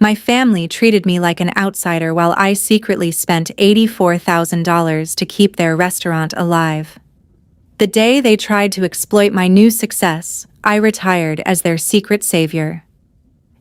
My family treated me like an outsider while I secretly spent $84,000 to keep their restaurant alive. The day they tried to exploit my new success, I retired as their secret savior.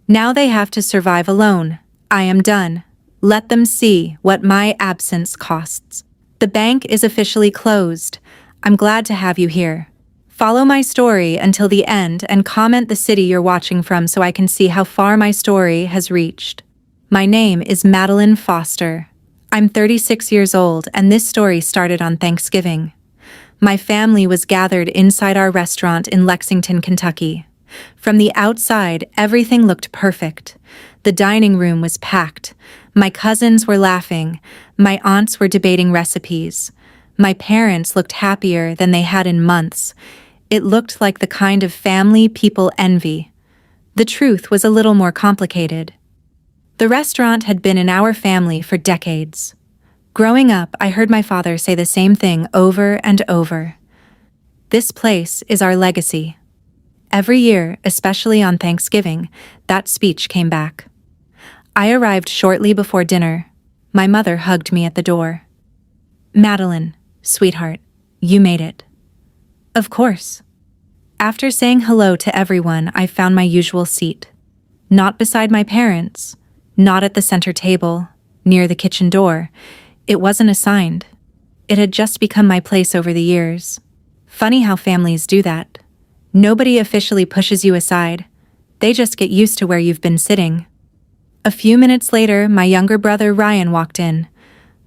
Now they have to survive alone. I am done. Let them see what my absence costs. The bank is officially closed. I'm glad to have you here. Follow my story until the end and comment the city you're watching from so I can see how far my story has reached. My name is Madeline Foster. I'm 36 years old and this story started on Thanksgiving. My family was gathered inside our restaurant in Lexington, Kentucky. From the outside, everything looked perfect. The dining room was packed. My cousins were laughing. My aunts were debating recipes. My parents looked happier than they had in months. It looked like the kind of family people envy. The truth was a little more complicated. The restaurant had been in our family for decades. Growing up, I heard my father say the same thing over and over. This place is our legacy. Every year, especially on Thanksgiving, that speech came back. I arrived shortly before dinner. My mother hugged me at the door. "Madeline, sweetheart, you made it." "Of course." After saying hello to everyone, I found my usual seat. Not beside my parents, not at the center table, near the kitchen door. It wasn't assigned. It had just become my place over the years. Funny how families do that. Nobody officially pushes you aside. They just get used to where you've been sitting. A few minutes later, my younger brother Ryan walked in.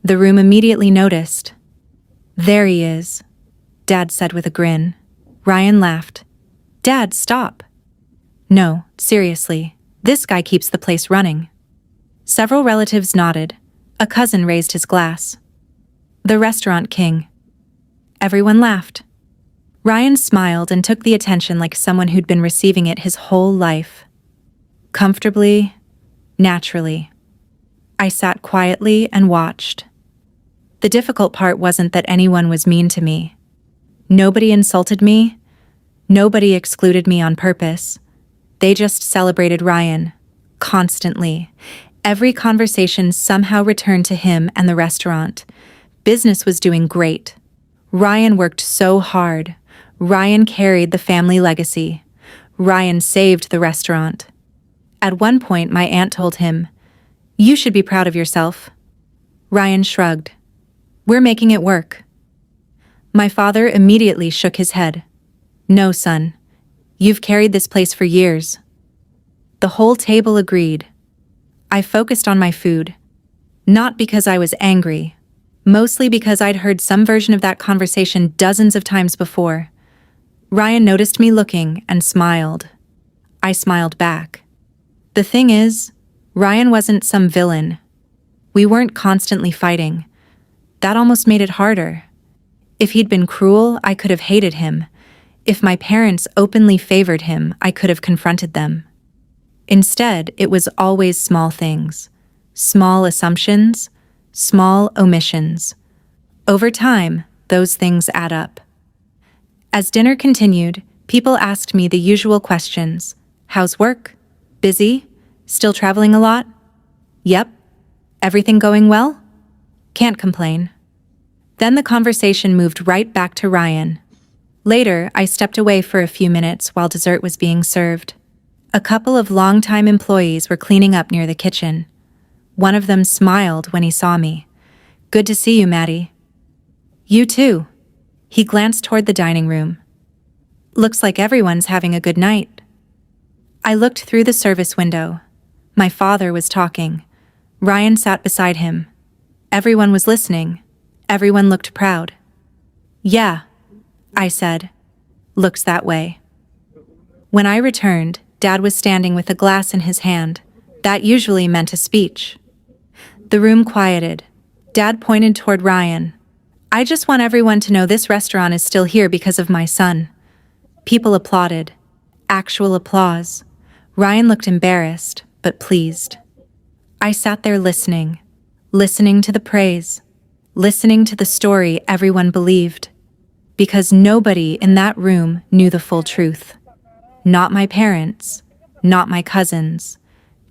The room immediately noticed. "There he is," Dad said with a grin. Ryan laughed. "Dad, stop." "No, seriously, this guy keeps the place running." Several relatives nodded. A cousin raised his glass. "The restaurant king." Everyone laughed. Ryan smiled and took the attention like someone who'd been receiving it his whole life. Comfortably, naturally. I sat quietly and watched. The difficult part wasn't that anyone was mean to me. Nobody insulted me. Nobody excluded me on purpose. They just celebrated Ryan. Constantly. Every conversation somehow returned to him and the restaurant. Business was doing great. Ryan worked so hard. Ryan carried the family legacy. Ryan saved the restaurant. At one point, my aunt told him, "You should be proud of yourself." Ryan shrugged. "We're making it work." My father immediately shook his head. "No, son. You've carried this place for years." The whole table agreed. I focused on my food. Not because I was angry. Mostly because I'd heard some version of that conversation dozens of times before. Ryan noticed me looking and smiled. I smiled back. The thing is, Ryan wasn't some villain. We weren't constantly fighting. That almost made it harder. If he'd been cruel, I could have hated him. If my parents openly favored him, I could have confronted them. Instead, it was always small things. Small assumptions, small omissions. Over time, those things add up. As dinner continued, people asked me the usual questions. "How's work? Busy? Still traveling a lot?" "Yep." "Everything going well?" "Can't complain." Then the conversation moved right back to Ryan. Later, I stepped away for a few minutes while dessert was being served. A couple of longtime employees were cleaning up near the kitchen. One of them smiled when he saw me. "Good to see you, Maddie." "You too." He glanced toward the dining room. "Looks like everyone's having a good night." I looked through the service window. My father was talking. Ryan sat beside him. Everyone was listening. Everyone looked proud. "Yeah," I said. "Looks that way." When I returned, Dad was standing with a glass in his hand. That usually meant a speech. The room quieted. Dad pointed toward Ryan. "I just want everyone to know this restaurant is still here because of my son." People applauded. Actual applause. Ryan looked embarrassed, but pleased. I sat there listening to the praise, listening to the story everyone believed. Because nobody in that room knew the full truth. Not my parents, not my cousins,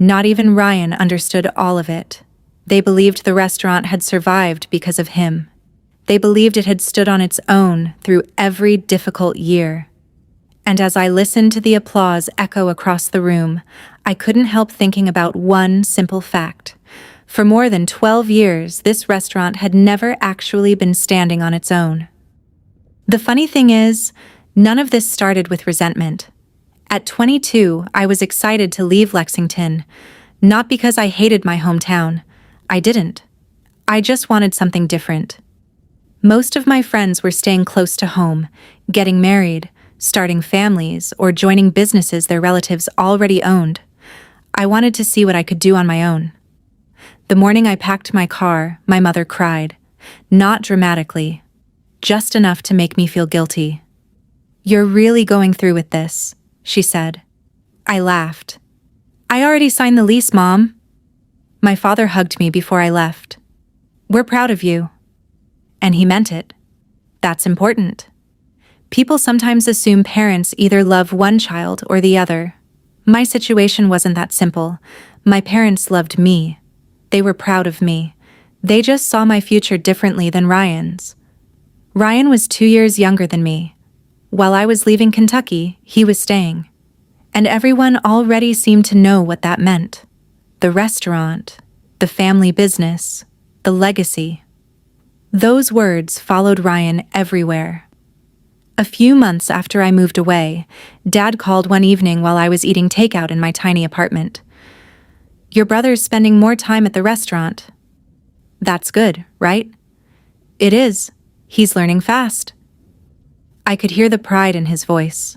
Not even Ryan understood all of it. They believed the restaurant had survived because of him. They believed it had stood on its own through every difficult year. And as I listened to the applause echo across the room, I couldn't help thinking about one simple fact. For more than 12 years, this restaurant had never actually been standing on its own. The funny thing is, none of this started with resentment. At 22, I was excited to leave Lexington, not because I hated my hometown. I didn't. I just wanted something different. Most of my friends were staying close to home, getting married, starting families, or joining businesses their relatives already owned. I wanted to see what I could do on my own. The morning I packed my car, my mother cried. Not dramatically, just enough to make me feel guilty. "You're really going through with this," she said. I laughed. "I already signed the lease, Mom." My father hugged me before I left. "We're proud of you." And he meant it. That's important. People sometimes assume parents either love one child or the other. My situation wasn't that simple. My parents loved me. They were proud of me. They just saw my future differently than Ryan's. Ryan was 2 years younger than me. While I was leaving Kentucky, he was staying. And everyone already seemed to know what that meant. The restaurant, the family business, the legacy. Those words followed Ryan everywhere. A few months after I moved away, Dad called one evening while I was eating takeout in my tiny apartment. "Your brother's spending more time at the restaurant." "That's good, right?" "It is. He's learning fast." I could hear the pride in his voice.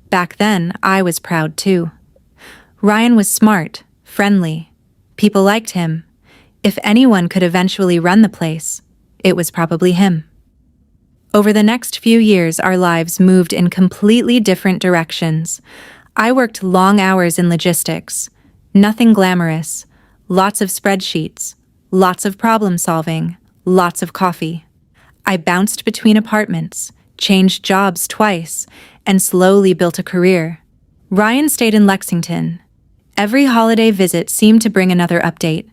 Back then, I was proud too. Ryan was smart, friendly. People liked him. If anyone could eventually run the place, it was probably him. Over the next few years, our lives moved in completely different directions. I worked long hours in logistics. Nothing glamorous. Lots of spreadsheets. Lots of problem solving. Lots of coffee. I bounced between apartments, changed jobs twice, and slowly built a career. Ryan stayed in Lexington. Every holiday visit seemed to bring another update.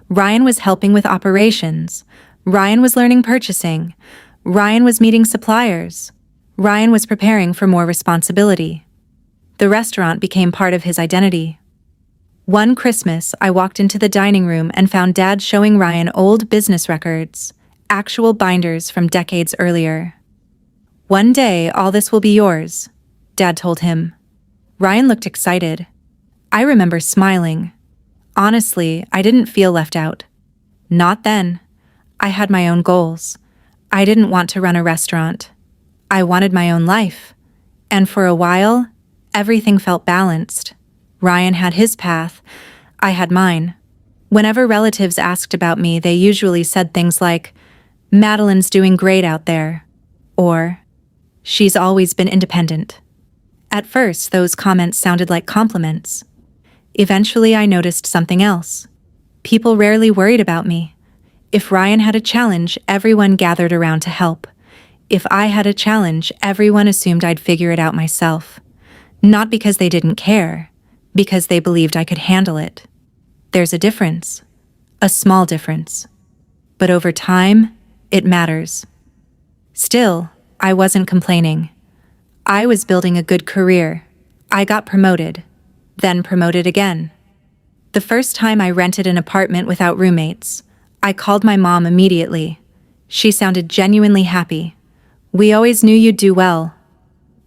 Ryan was helping with operations. Ryan was learning purchasing. Ryan was meeting suppliers. Ryan was preparing for more responsibility. The restaurant became part of his identity. One Christmas, I walked into the dining room and found Dad showing Ryan old business records, actual binders from decades earlier. "One day, all this will be yours," Dad told him. Ryan looked excited. I remember smiling. Honestly, I didn't feel left out. Not then. I had my own goals. I didn't want to run a restaurant. I wanted my own life. And for a while, everything felt balanced. Ryan had his path. I had mine. Whenever relatives asked about me, they usually said things like, "Madeline's doing great out there," or, "She's always been independent." At first, those comments sounded like compliments. Eventually, I noticed something else. People rarely worried about me. If Ryan had a challenge, everyone gathered around to help. If I had a challenge, everyone assumed I'd figure it out myself. Not because they didn't care, because they believed I could handle it. There's a difference. A small difference. But over time, it matters. Still, I wasn't complaining. I was building a good career. I got promoted, then promoted again. The first time I rented an apartment without roommates, I called my mom immediately. She sounded genuinely happy. "We always knew you'd do well."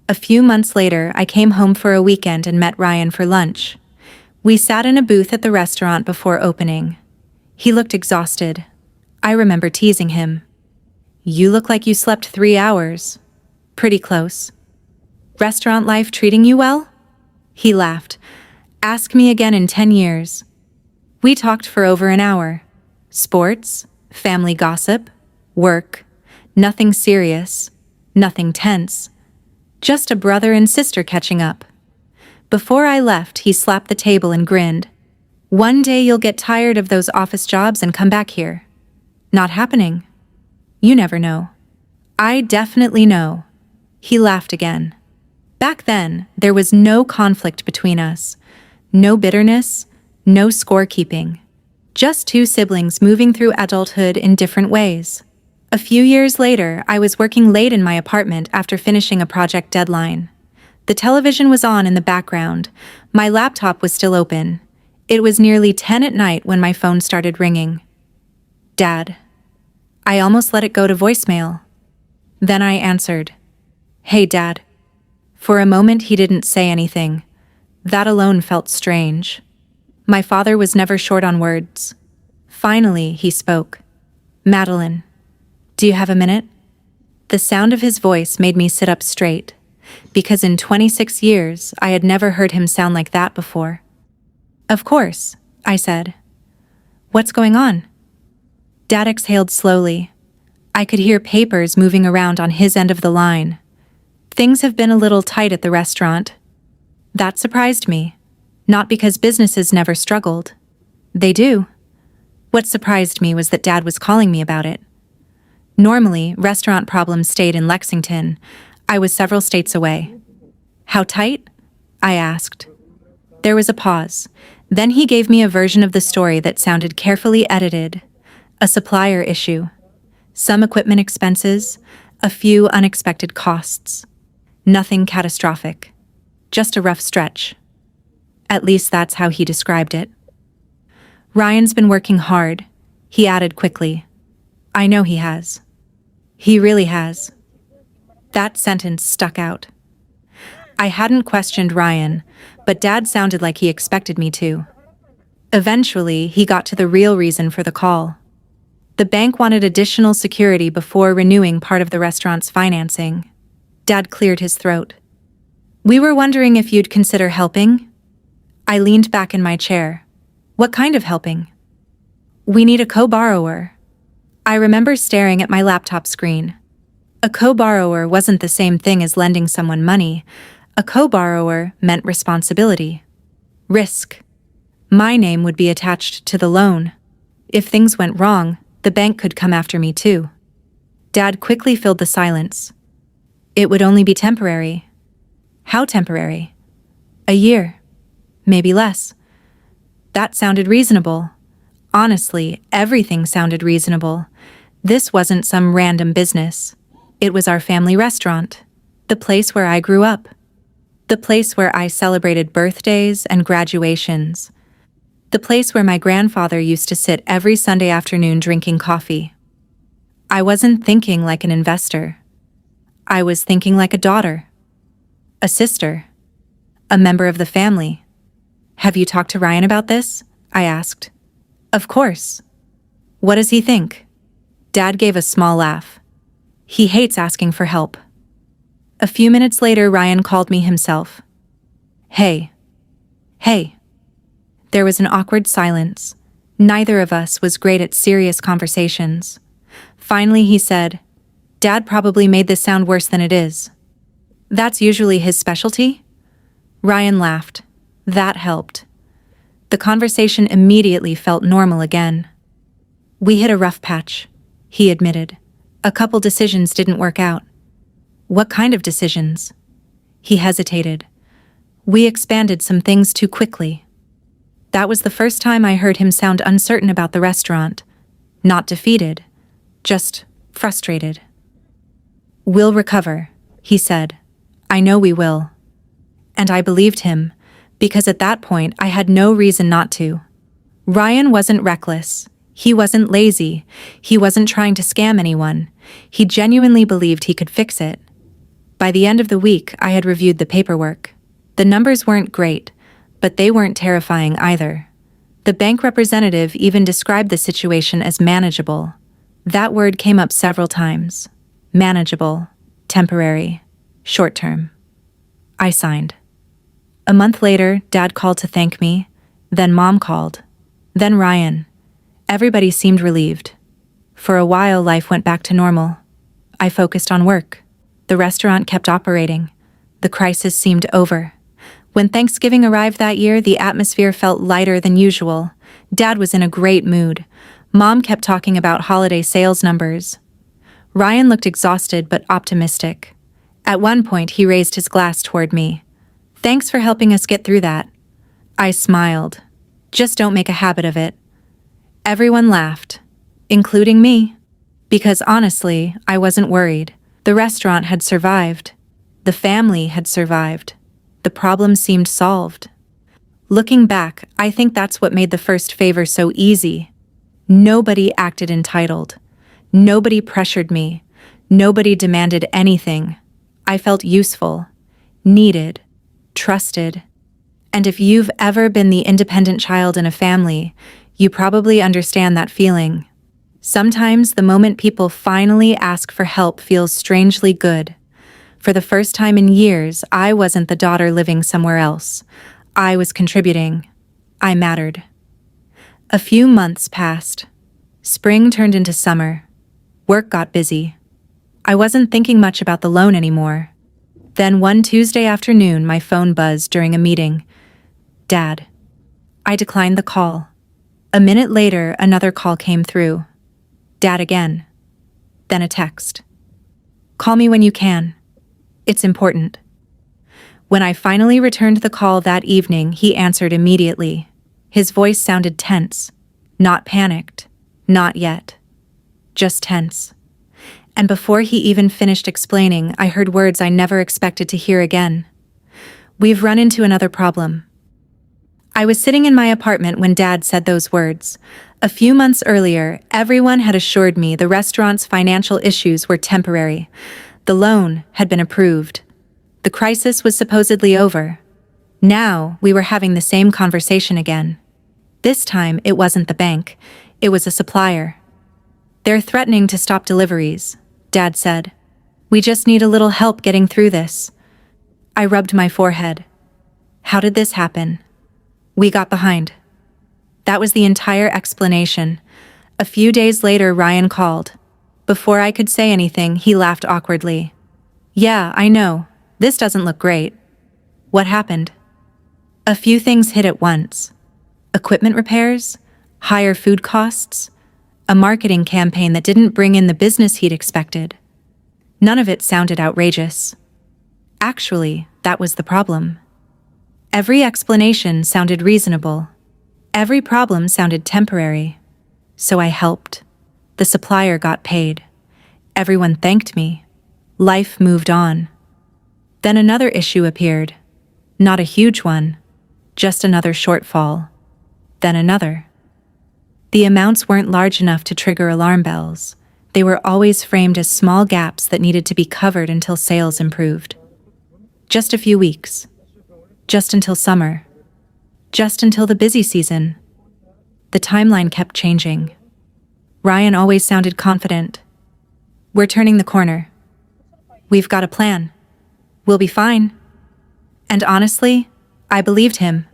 A few months later, I came home for a weekend and met Ryan for lunch. We sat in a booth at the restaurant before opening. He looked exhausted. I remember teasing him. "You look like you slept 3 hours." "Pretty close." "Restaurant life treating you well?" He laughed. "Ask me again in 10 years. We talked for over an hour. Sports, family gossip, work, nothing serious, nothing tense. Just a brother and sister catching up. Before I left, he slapped the table and grinned. "One day you'll get tired of those office jobs and come back here." "Not happening." "You never know." "I definitely know." He laughed again. Back then, there was no conflict between us. No bitterness, No scorekeeping. Just two siblings moving through adulthood in different ways. A few years later, I was working late in my apartment after finishing a project deadline. The television was on in the background. My laptop was still open. It was nearly 10 at night when my phone started ringing. Dad. I almost let it go to voicemail. Then I answered. Hey, Dad. For a moment, he didn't say anything. That alone felt strange. My father was never short on words. Finally, he spoke. Madeline, do you have a minute? The sound of his voice made me sit up straight, because in 26 years, I had never heard him sound like that before. Of course, I said. What's going on? Dad exhaled slowly. I could hear papers moving around on his end of the line. Things have been a little tight at the restaurant. That surprised me. Not because businesses never struggled. They do. What surprised me was that Dad was calling me about it. Normally, restaurant problems stayed in Lexington. I was several states away. How tight? I asked. There was a pause. Then he gave me a version of the story that sounded carefully edited. A supplier issue. Some equipment expenses. A few unexpected costs. Nothing catastrophic. Just a rough stretch. At least that's how he described it. Ryan's been working hard, he added quickly. I know he has. He really has. That sentence stuck out. I hadn't questioned Ryan, but Dad sounded like he expected me to. Eventually, he got to the real reason for the call. The bank wanted additional security before renewing part of the restaurant's financing. Dad cleared his throat. We were wondering if you'd consider helping. I leaned back in my chair. What kind of helping? We need a co-borrower. I remember staring at my laptop screen. A co-borrower wasn't the same thing as lending someone money. A co-borrower meant responsibility. Risk. My name would be attached to the loan. If things went wrong, the bank could come after me too. Dad quickly filled the silence. It would only be temporary. How temporary? A year. Maybe less. That sounded reasonable. Honestly, everything sounded reasonable. This wasn't some random business. It was our family restaurant. The place where I grew up. The place where I celebrated birthdays and graduations. The place where my grandfather used to sit every Sunday afternoon drinking coffee. I wasn't thinking like an investor. I was thinking like a daughter. A sister. A member of the family. Have you talked to Ryan about this? I asked. Of course. What does he think? Dad gave a small laugh. He hates asking for help. A few minutes later, Ryan called me himself. Hey. Hey. There was an awkward silence. Neither of us was great at serious conversations. Finally, he said, Dad probably made this sound worse than it is. That's usually his specialty? Ryan laughed. That helped. The conversation immediately felt normal again. We hit a rough patch, he admitted. A couple decisions didn't work out. What kind of decisions? He hesitated. We expanded some things too quickly. That was the first time I heard him sound uncertain about the restaurant. Not defeated, just frustrated. We'll recover, he said. I know we will. And I believed him, because at that point I had no reason not to. Ryan wasn't reckless. He wasn't lazy. He wasn't trying to scam anyone. He genuinely believed he could fix it. By the end of the week, I had reviewed the paperwork. The numbers weren't great, but they weren't terrifying either. The bank representative even described the situation as manageable. That word came up several times. Manageable, temporary, short-term. I signed. A month later, Dad called to thank me. Then Mom called. Then Ryan. Everybody seemed relieved. For a while, life went back to normal. I focused on work. The restaurant kept operating. The crisis seemed over. When Thanksgiving arrived that year, the atmosphere felt lighter than usual. Dad was in a great mood. Mom kept talking about holiday sales numbers. Ryan looked exhausted but optimistic. At one point, he raised his glass toward me. Thanks for helping us get through that. I smiled. Just don't make a habit of it. Everyone laughed, including me, because honestly, I wasn't worried. The restaurant had survived. The family had survived. The problem seemed solved. Looking back, I think that's what made the first favor so easy. Nobody acted entitled. Nobody pressured me. Nobody demanded anything. I felt useful, needed, trusted. And if you've ever been the independent child in a family, you probably understand that feeling. Sometimes the moment people finally ask for help feels strangely good. For the first time in years, I wasn't the daughter living somewhere else. I was contributing. I mattered. A few months passed. Spring turned into summer. Work got busy. I wasn't thinking much about the loan anymore. Then one Tuesday afternoon, my phone buzzed during a meeting. Dad. I declined the call. A minute later, another call came through. Dad again. Then a text. Call me when you can. It's important. When I finally returned the call that evening, he answered immediately. His voice sounded tense. Not panicked. Not yet. Just tense. And before he even finished explaining, I heard words I never expected to hear again. We've run into another problem. I was sitting in my apartment when Dad said those words. A few months earlier, everyone had assured me the restaurant's financial issues were temporary. The loan had been approved. The crisis was supposedly over. Now, we were having the same conversation again. This time, it wasn't the bank. It was a supplier. They're threatening to stop deliveries, Dad said. We just need a little help getting through this. I rubbed my forehead. How did this happen? We got behind. That was the entire explanation. A few days later, Ryan called. Before I could say anything, he laughed awkwardly. Yeah, I know. This doesn't look great. What happened? A few things hit at once. Equipment repairs, higher food costs, a marketing campaign that didn't bring in the business he'd expected. None of it sounded outrageous. Actually, that was the problem. Every explanation sounded reasonable. Every problem sounded temporary. So I helped. The supplier got paid. Everyone thanked me. Life moved on. Then another issue appeared. Not a huge one, just another shortfall. Then another. The amounts weren't large enough to trigger alarm bells. They were always framed as small gaps that needed to be covered until sales improved. Just a few weeks. Just until summer. Just until the busy season. The timeline kept changing. Ryan always sounded confident. We're turning the corner. We've got a plan. We'll be fine. And honestly, I believed him.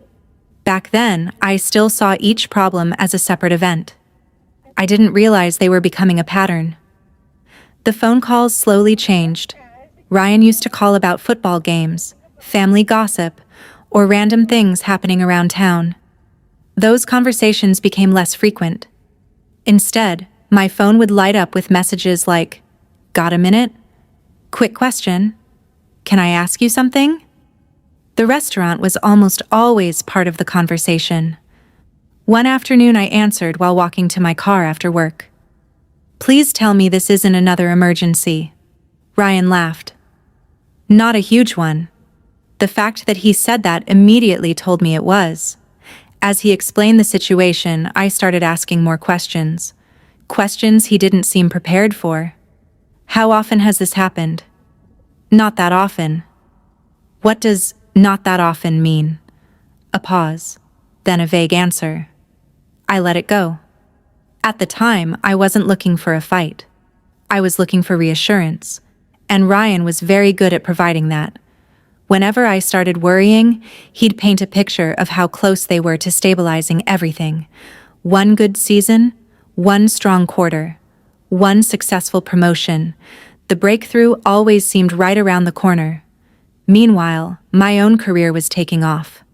Back then, I still saw each problem as a separate event. I didn't realize they were becoming a pattern. The phone calls slowly changed. Ryan used to call about football games, family gossip, or random things happening around town. Those conversations became less frequent. Instead, my phone would light up with messages like, "Got a minute? Quick question. Can I ask you something?" The restaurant was almost always part of the conversation. One afternoon I answered while walking to my car after work. "Please tell me this isn't another emergency." Ryan laughed. Not a huge one. The fact that he said that immediately told me it was. As he explained the situation, I started asking more questions. Questions he didn't seem prepared for. How often has this happened? Not that often. What does not that often mean? A pause, then a vague answer. I let it go. At the time, I wasn't looking for a fight. I was looking for reassurance, and Ryan was very good at providing that. Whenever I started worrying, he'd paint a picture of how close they were to stabilizing everything. One good season, one strong quarter, one successful promotion. The breakthrough always seemed right around the corner. Meanwhile, my own career was taking off.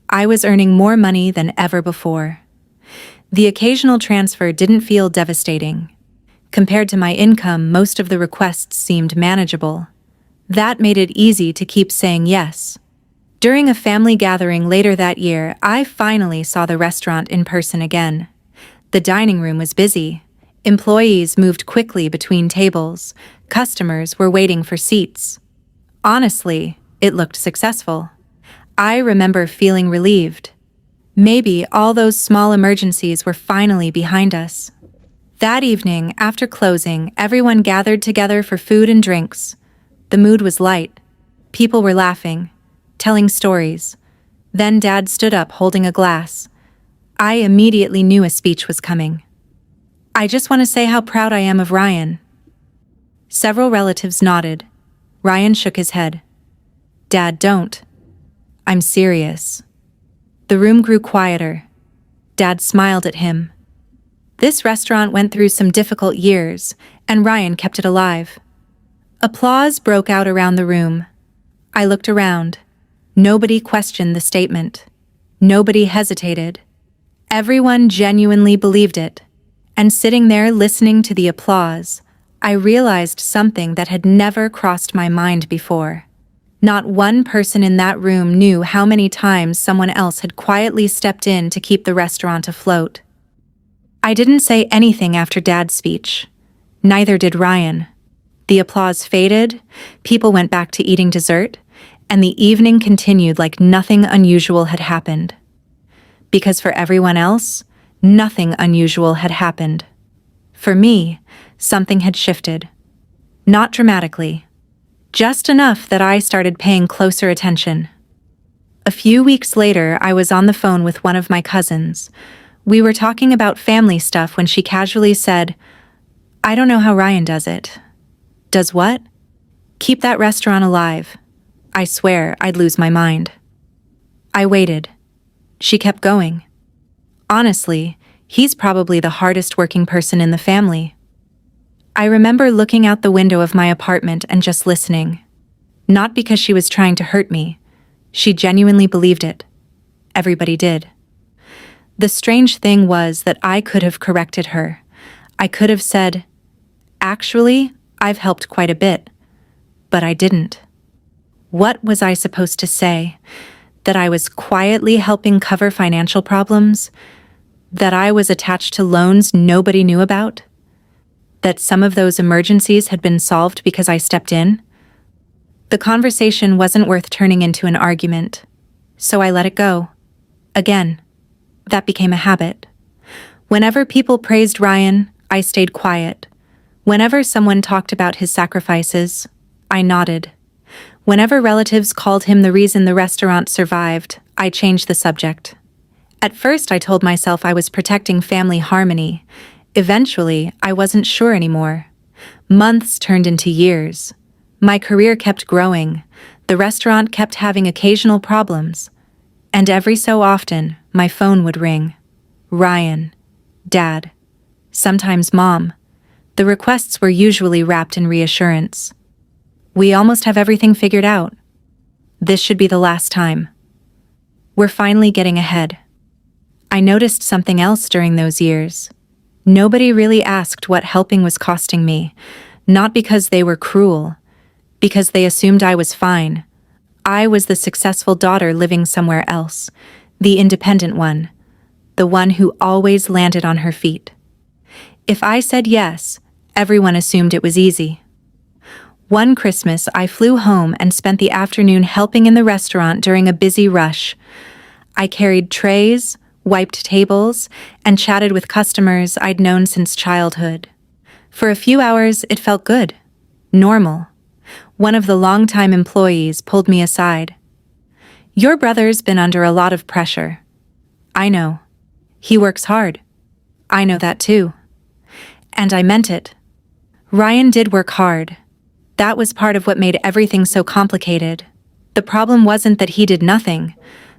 I was earning more money than ever before. The occasional transfer didn't feel devastating. Compared to my income, most of the requests seemed manageable. That made it easy to keep saying yes. During a family gathering later that year, I finally saw the restaurant in person again. The dining room was busy. Employees moved quickly between tables. Customers were waiting for seats. Honestly, it looked successful. I remember feeling relieved. Maybe all those small emergencies were finally behind us. That evening, after closing, everyone gathered together for food and drinks. The mood was light. People were laughing, telling stories. Then Dad stood up holding a glass. I immediately knew a speech was coming. "I just want to say how proud I am of Ryan." Several relatives nodded. Ryan shook his head. "Dad, don't. I'm serious." The room grew quieter. Dad smiled at him. This restaurant went through some difficult years, and Ryan kept it alive. Applause broke out around the room. I looked around. Nobody questioned the statement. Nobody hesitated. Everyone genuinely believed it. And sitting there listening to the applause, I realized something that had never crossed my mind before. Not one person in that room knew how many times someone else had quietly stepped in to keep the restaurant afloat. I didn't say anything after Dad's speech. Neither did Ryan. The applause faded, people went back to eating dessert, and the evening continued like nothing unusual had happened. Because for everyone else, nothing unusual had happened. For me, something had shifted. Not dramatically. Just enough that I started paying closer attention. A few weeks later, I was on the phone with one of my cousins. We were talking about family stuff when she casually said, "I don't know how Ryan does it." "Does what?" "Keep that restaurant alive." I swear I'd lose my mind. I waited. She kept going. "Honestly, he's probably the hardest working person in the family." I remember looking out the window of my apartment and just listening. Not because she was trying to hurt me. She genuinely believed it. Everybody did. The strange thing was that I could have corrected her. I could have said, "Actually, I've helped quite a bit." But I didn't. What was I supposed to say? That I was quietly helping cover financial problems? That I was attached to loans nobody knew about? That some of those emergencies had been solved because I stepped in? The conversation wasn't worth turning into an argument, so I let it go. Again, that became a habit. Whenever people praised Ryan, I stayed quiet. Whenever someone talked about his sacrifices, I nodded. Whenever relatives called him the reason the restaurant survived, I changed the subject. At first, I told myself I was protecting family harmony. Eventually, I wasn't sure anymore. Months turned into years. My career kept growing. The restaurant kept having occasional problems. And every so often, my phone would ring. Ryan. Dad. Sometimes Mom. The requests were usually wrapped in reassurance. "We almost have everything figured out. This should be the last time. We're finally getting ahead." I noticed something else during those years. Nobody really asked what helping was costing me, not because they were cruel, because they assumed I was fine. I was the successful daughter living somewhere else, the independent one, the one who always landed on her feet. If I said yes, everyone assumed it was easy. One Christmas, I flew home and spent the afternoon helping in the restaurant during a busy rush. I carried trays, wiped tables, and chatted with customers I'd known since childhood. For a few hours, it felt good. Normal. One of the longtime employees pulled me aside. "Your brother's been under a lot of pressure." "I know. He works hard." "I know that too." And I meant it. Ryan did work hard. That was part of what made everything so complicated. The problem wasn't that he did nothing.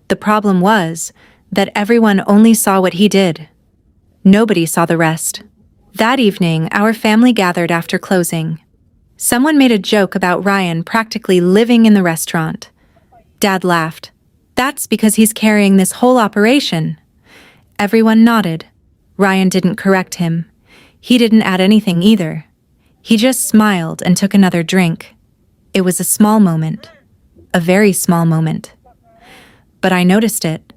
The problem was that everyone only saw what he did. Nobody saw the rest. That evening, our family gathered after closing. Someone made a joke about Ryan practically living in the restaurant. Dad laughed. "That's because he's carrying this whole operation." Everyone nodded. Ryan didn't correct him. He didn't add anything either. He just smiled and took another drink. It was a small moment. A very small moment. but I noticed it.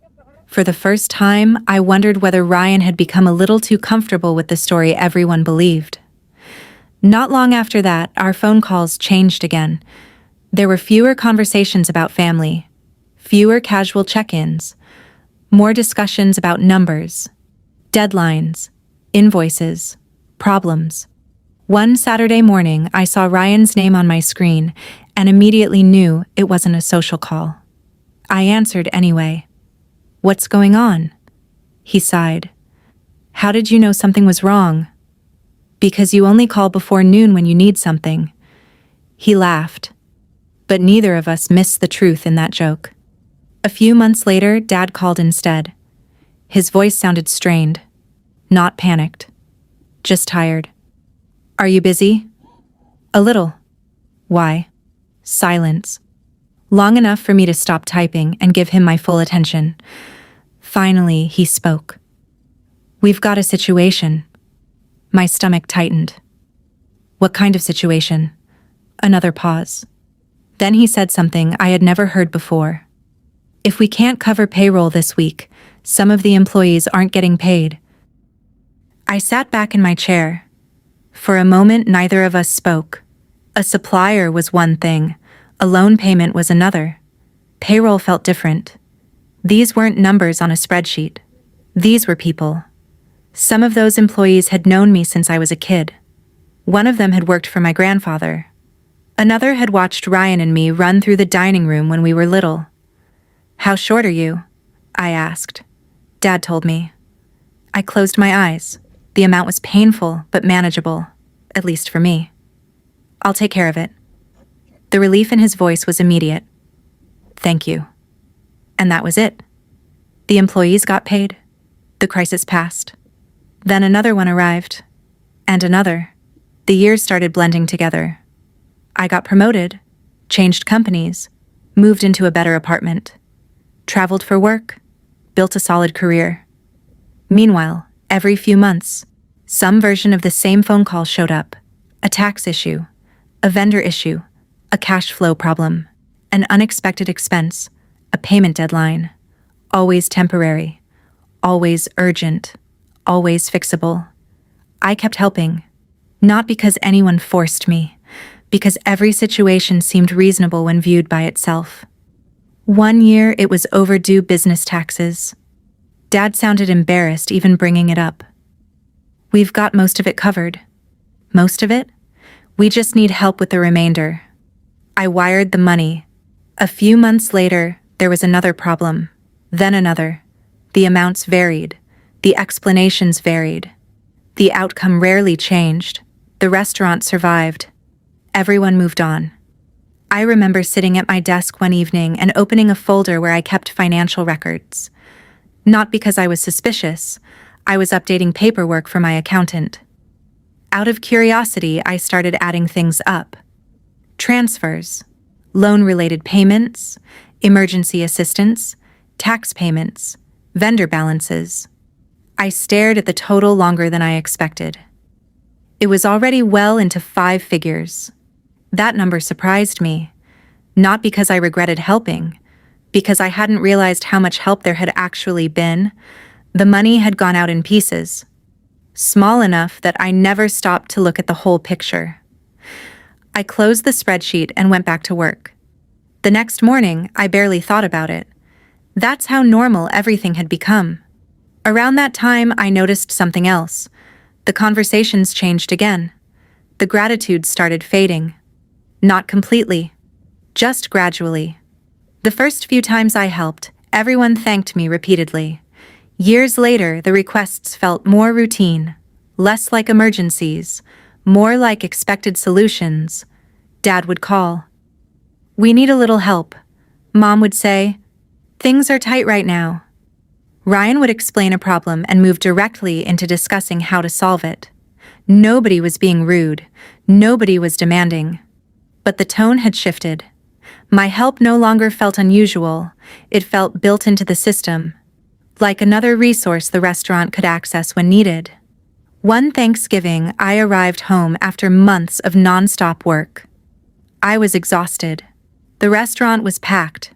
For the first time, I wondered whether Ryan had become a little too comfortable with the story everyone believed. Not long after that, our phone calls changed again. There were fewer conversations about family, fewer casual check-ins, more discussions about numbers, deadlines, invoices, problems. One Saturday morning, I saw Ryan's name on my screen and immediately knew it wasn't a social call. I answered anyway. "What's going on?" He sighed. "How did you know something was wrong?" "Because you only call before noon when you need something." He laughed. But neither of us missed the truth in that joke. A few months later, Dad called instead. His voice sounded strained, not panicked, just tired. "Are you busy?" "A little." "Why?" Silence. Long enough for me to stop typing and give him my full attention. Finally, he spoke. "We've got a situation." My stomach tightened. "What kind of situation?" Another pause. Then he said something I had never heard before. "If we can't cover payroll this week, some of the employees aren't getting paid." I sat back in my chair. For a moment, neither of us spoke. A supplier was one thing, a loan payment was another. Payroll felt different. These weren't numbers on a spreadsheet. These were people. Some of those employees had known me since I was a kid. One of them had worked for my grandfather. Another had watched Ryan and me run through the dining room when we were little. "How short are you?" I asked. Dad told me. I closed my eyes. The amount was painful but manageable, at least for me. "I'll take care of it." The relief in his voice was immediate. "Thank you." And that was it. The employees got paid. The crisis passed. Then another one arrived. And another. The years started blending together. I got promoted, changed companies, moved into a better apartment, traveled for work, built a solid career. Meanwhile, every few months, some version of the same phone call showed up. A tax issue, a vendor issue, a cash flow problem, an unexpected expense, a payment deadline. Always temporary, always urgent, always fixable. I kept helping, not because anyone forced me, because every situation seemed reasonable when viewed by itself. One year, it was overdue business taxes. Dad sounded embarrassed even bringing it up. "We've got most of it covered." "Most of it? We just need help with the remainder." I wired the money. A few months later, there was another problem, then another. The amounts varied. The explanations varied. The outcome rarely changed. The restaurant survived. Everyone moved on. I remember sitting at my desk one evening and opening a folder where I kept financial records. Not because I was suspicious, I was updating paperwork for my accountant. Out of curiosity, I started adding things up. Transfers, loan-related payments, emergency assistance, tax payments, vendor balances. I stared at the total longer than I expected. It was already well into 5 figures. That number surprised me, not because I regretted helping, because I hadn't realized how much help there had actually been. The money had gone out in pieces, small enough that I never stopped to look at the whole picture. I closed the spreadsheet and went back to work. The next morning, I barely thought about it. That's how normal everything had become. Around that time, I noticed something else. The conversations changed again. The gratitude started fading. Not completely, just gradually. The first few times I helped, everyone thanked me repeatedly. Years later, the requests felt more routine, less like emergencies, more like expected solutions. Dad would call. "We need a little help." Mom would say, "Things are tight right now." Ryan would explain a problem and move directly into discussing how to solve it. Nobody was being rude. Nobody was demanding. But the tone had shifted. My help no longer felt unusual. It felt built into the system, like another resource the restaurant could access when needed. One Thanksgiving, I arrived home after months of non-stop work. I was exhausted. The restaurant was packed.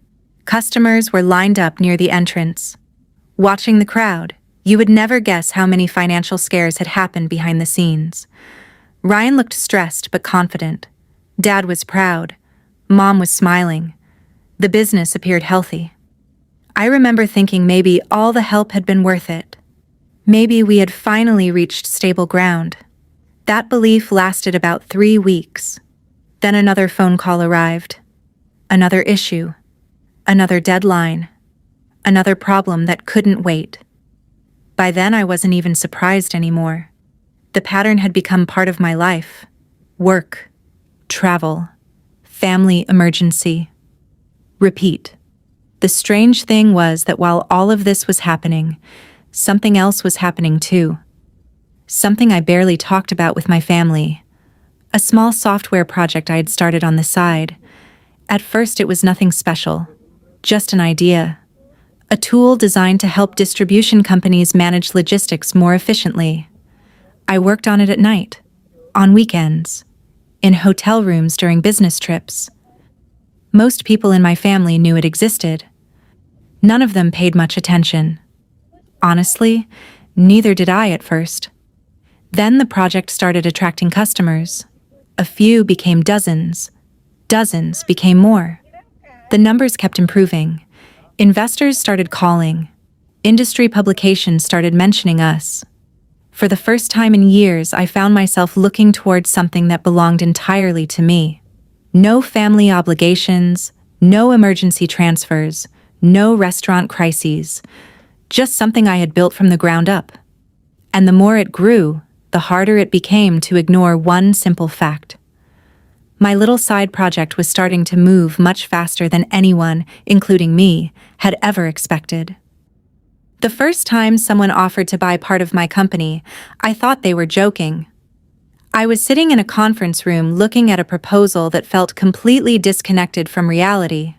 Customers were lined up near the entrance. Watching the crowd, you would never guess how many financial scares had happened behind the scenes. Ryan looked stressed but confident. Dad was proud. Mom was smiling. The business appeared healthy. I remember thinking maybe all the help had been worth it. Maybe we had finally reached stable ground. That belief lasted about 3 weeks. Then another phone call arrived. Another issue. Another deadline. Another problem that couldn't wait. By then I wasn't even surprised anymore. The pattern had become part of my life. Work, travel, family emergency. Repeat. The strange thing was that while all of this was happening, something else was happening too. Something I barely talked about with my family. A small software project I had started on the side. At first it was nothing special, just an idea. A tool designed to help distribution companies manage logistics more efficiently. I worked on it at night, on weekends, in hotel rooms during business trips. Most people in my family knew it existed. None of them paid much attention. Honestly, neither did I at first. Then the project started attracting customers. A few became dozens. Dozens became more. The numbers kept improving. Investors started calling. Industry publications started mentioning us. For the first time in years, I found myself looking towards something that belonged entirely to me. No family obligations, no emergency transfers, no restaurant crises. Just something I had built from the ground up. And the more it grew, the harder it became to ignore one simple fact. My little side project was starting to move much faster than anyone, including me, had ever expected. The first time someone offered to buy part of my company, I thought they were joking. I was sitting in a conference room looking at a proposal that felt completely disconnected from reality.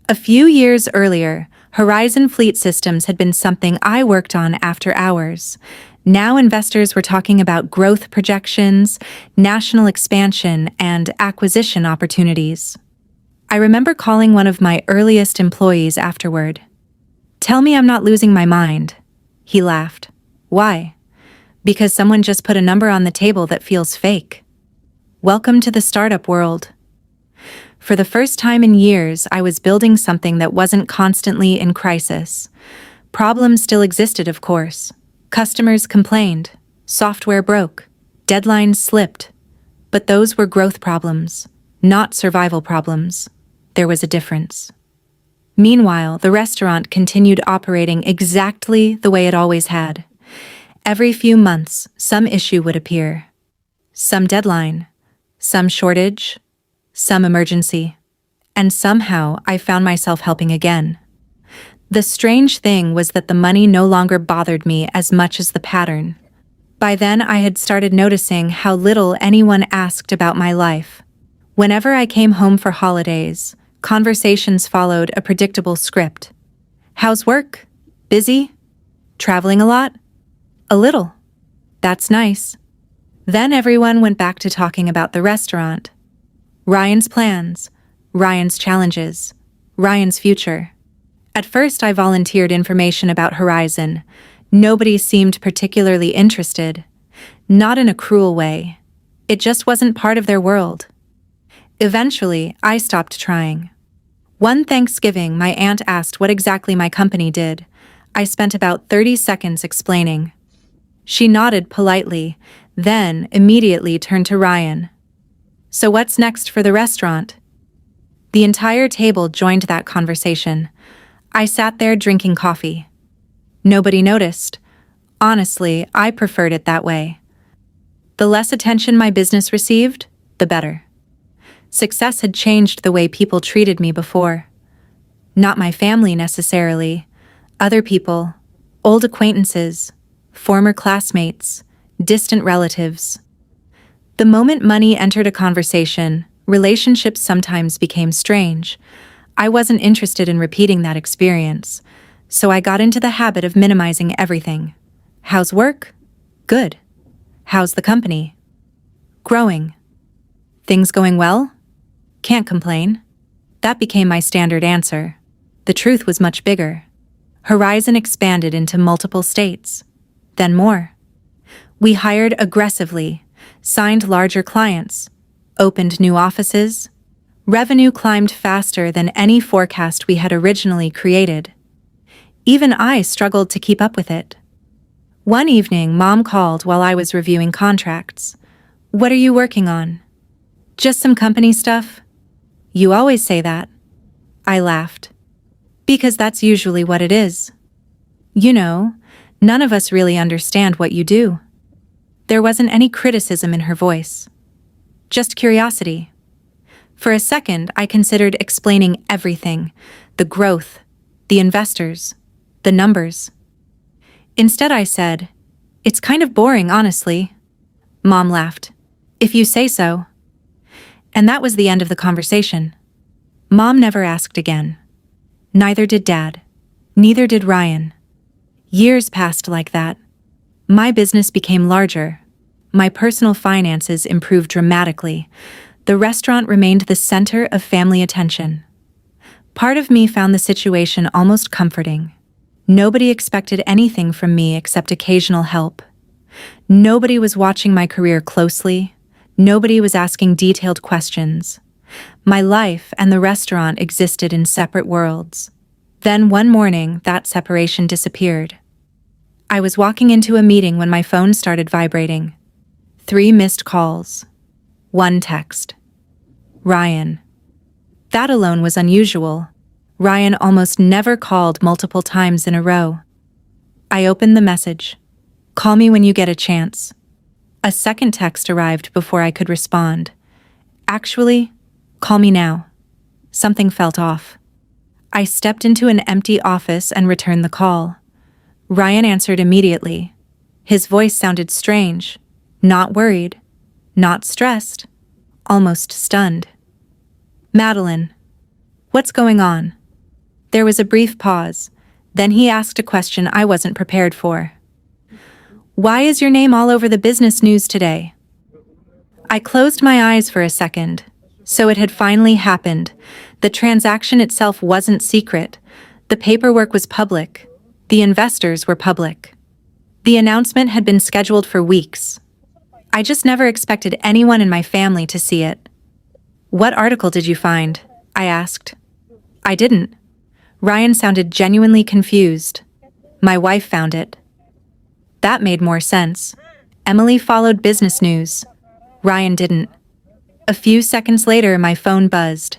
A few years earlier, Horizon Fleet Systems had been something I worked on after hours. Now investors were talking about growth projections, national expansion, and acquisition opportunities. I remember calling one of my earliest employees afterward. "Tell me I'm not losing my mind." He laughed. "Why?" "Because someone just put a number on the table that feels fake." Welcome to the startup world. For the first time in years, I was building something that wasn't constantly in crisis. Problems still existed, of course. Customers complained. Software broke. Deadlines slipped. But those were growth problems, not survival problems. There was a difference. Meanwhile, the restaurant continued operating exactly the way it always had. Every few months, some issue would appear. Some deadline. Some shortage. Some emergency. And somehow, I found myself helping again. The strange thing was that the money no longer bothered me as much as the pattern. By then, I had started noticing how little anyone asked about my life. Whenever I came home for holidays, conversations followed a predictable script. "How's work? Busy? Traveling a lot? A little. That's nice." Then everyone went back to talking about the restaurant. Ryan's plans, Ryan's challenges, Ryan's future. At first, I volunteered information about Horizon. Nobody seemed particularly interested. Not in a cruel way. It just wasn't part of their world. Eventually, I stopped trying. One Thanksgiving, my aunt asked what exactly my company did. I spent about 30 seconds explaining. She nodded politely, then immediately turned to Ryan. "So what's next for the restaurant?" The entire table joined that conversation. I sat there drinking coffee. Nobody noticed. Honestly, I preferred it that way. The less attention my business received, the better. Success had changed the way people treated me before. Not my family necessarily. Other people, old acquaintances, former classmates, distant relatives. The moment money entered a conversation, relationships sometimes became strange. I wasn't interested in repeating that experience, so I got into the habit of minimizing everything. How's work? Good. How's the company? Growing. Things going well? Can't complain. That became my standard answer. the truth was much bigger. Horizon expanded into multiple states, then more. We hired aggressively, signed larger clients, opened new offices. Revenue climbed faster than any forecast we had originally created. Even I struggled to keep up with it. One evening, Mom called while I was reviewing contracts. "What are you working on?" "Just some company stuff." "You always say that." I laughed. "Because that's usually what it is. You know, none of us really understand what you do." There wasn't any criticism in her voice. Just curiosity. For a second, I considered explaining everything: the growth, the investors, the numbers. Instead, I said, "It's kind of boring, honestly." Mom laughed. "If you say so." And that was the end of the conversation. Mom never asked again. Neither did Dad. Neither did Ryan. Years passed like that. My business became larger. My personal finances improved dramatically. The restaurant remained the center of family attention. Part of me found the situation almost comforting. Nobody expected anything from me except occasional help. Nobody was watching my career closely. Nobody was asking detailed questions. My life and the restaurant existed in separate worlds. Then one morning, that separation disappeared. I was walking into a meeting when my phone started vibrating. 3 missed calls. 1 text. Ryan. That alone was unusual. Ryan almost never called multiple times in a row. I opened the message. "Call me when you get a chance." A second text arrived before I could respond. "Actually, call me now." Something felt off. I stepped into an empty office and returned the call. Ryan answered immediately. His voice sounded strange, not worried, not stressed, almost stunned. "Madeline, what's going on?" There was a brief pause. Then he asked a question I wasn't prepared for. "Why is your name all over the business news today?" I closed my eyes for a second. So it had finally happened. The transaction itself wasn't secret. The paperwork was public. The investors were public. The announcement had been scheduled for weeks. I just never expected anyone in my family to see it. "What article did you find?" I asked. "I didn't." Ryan sounded genuinely confused. "My wife found it." That made more sense. Emily followed business news. Ryan didn't. A few seconds later, my phone buzzed.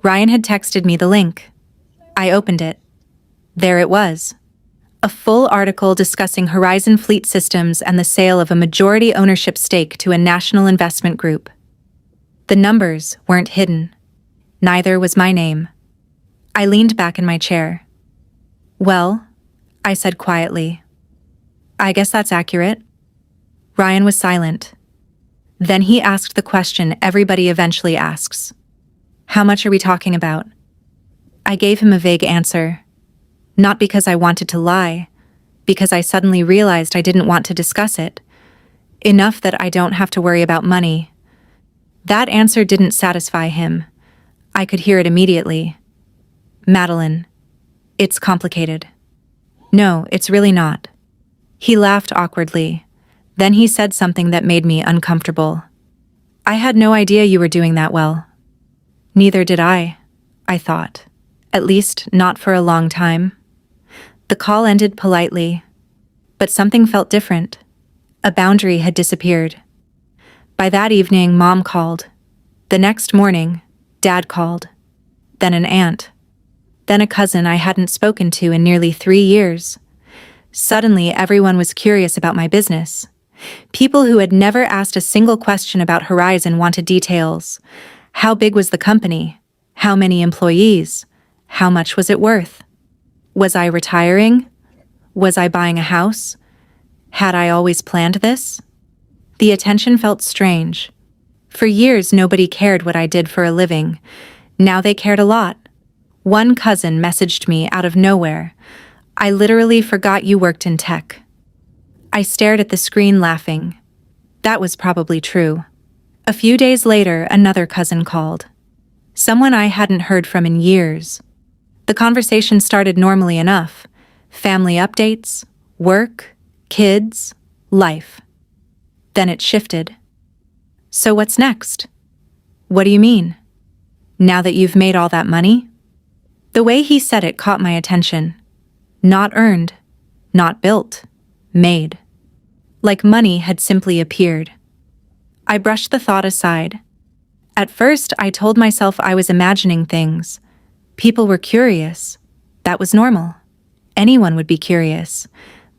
Ryan had texted me the link. I opened it. There it was. A full article discussing Horizon Fleet Systems and the sale of a majority ownership stake to a national investment group. The numbers weren't hidden. Neither was my name. I leaned back in my chair. "Well," I said quietly, "I guess that's accurate." Ryan was silent. Then he asked the question everybody eventually asks. "How much are we talking about?" I gave him a vague answer. Not because I wanted to lie, because I suddenly realized I didn't want to discuss it. Enough that I don't have to worry about money. That answer didn't satisfy him. I could hear it immediately. "Madeline, it's complicated." "No, it's really not." He laughed awkwardly. Then he said something that made me uncomfortable. "I had no idea you were doing that well." Neither did I thought. At least, not for a long time. The call ended politely. But something felt different. A boundary had disappeared. By that evening, Mom called. The next morning, Dad called. Then an aunt. Then a cousin I hadn't spoken to in nearly 3 years. Suddenly, everyone was curious about my business. People who had never asked a single question about Horizon wanted details. How big was the company? How many employees? How much was it worth? Was I retiring? Was I buying a house? Had I always planned this? The attention felt strange. For years, nobody cared what I did for a living. Now they cared a lot. One cousin messaged me out of nowhere. "I literally forgot you worked in tech." I stared at the screen laughing. That was probably true. A few days later, another cousin called. Someone I hadn't heard from in years. The conversation started normally enough. Family updates, work, kids, life. Then it shifted. So what's next? What do you mean? Now that you've made all that money? The way he said it caught my attention. Not earned, not built, made. Like money had simply appeared. I brushed the thought aside. At first, I told myself I was imagining things. People were curious. That was normal. Anyone would be curious.